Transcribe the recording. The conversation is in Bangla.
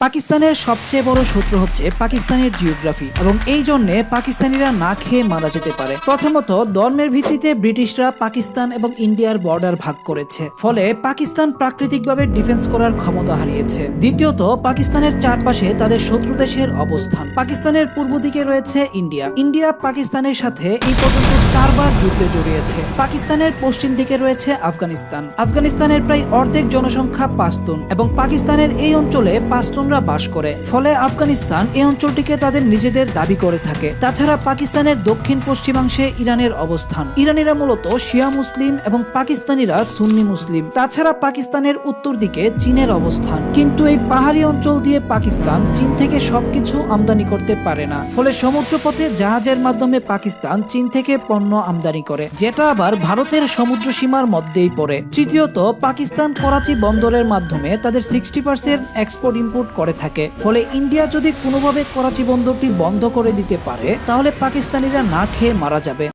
পাকিস্তানের সবচেয়ে বড় শত্রু হচ্ছে পাকিস্তানের জিওগ্রাফি এবং এই জন্যে পাকিস্তানিরা না খেয়ে মারা যেতে পারে। প্রথমত, ধর্মের ভিত্তিতে ব্রিটিশরা পাকিস্তান এবং ইন্ডিয়ার বর্ডার ভাগ করেছে, ফলে পাকিস্তান প্রাকৃতিকভাবে ডিফেন্স করার ক্ষমতা হারিয়েছে। দ্বিতীয়ত, পাকিস্তানের চারপাশে তাদের শত্রু দেশের অবস্থান। পাকিস্তানের পূর্ব দিকে রয়েছে ইন্ডিয়া। ইন্ডিয়া পাকিস্তানের সাথে এই পর্যন্ত 4 বার যুদ্ধে জড়িয়েছে। পাকিস্তানের পশ্চিম দিকে রয়েছে আফগানিস্তান। আফগানিস্তানের প্রায় অর্ধেক জনসংখ্যা পাশতুন এবং পাকিস্তানের এই অঞ্চলে পাশতুন বাস করে, ফলে আফগানিস্তান এই অঞ্চলটিকে তাদের নিজেদের দাবি করে থাকে। তাছাড়া পাকিস্তানের দক্ষিণ পশ্চিমাংশে ইরানের অবস্থান। ইরানিরা মূলত শিয়া মুসলিম এবং পাকিস্তানিরা সুন্নি মুসলিম। তাছাড়া পাকিস্তানের উত্তর দিকে চীনের অবস্থান। কিন্তু এই পাহাড়ি অঞ্চল দিয়ে পাকিস্তান চীন থেকে সবকিছু আমদানি করতে পারে না, ফলে সমুদ্রপথে জাহাজের মাধ্যমে পাকিস্তান চীন থেকে পণ্য আমদানি করে, যেটা আবার ভারতের সমুদ্র সীমার মধ্যেই পড়ে। তৃতীয়ত, পাকিস্তান করাচি বন্দরের মাধ্যমে তাদের 60% এক্সপোর্ট ইম্পোর্ট করে থাকে, ফলে ইন্ডিয়া যদি কোনোভাবে করাচি বন্দরটি বন্ধ করে দিতে পারে তাহলে পাকিস্তানিরা না খেয়ে মারা যাবে।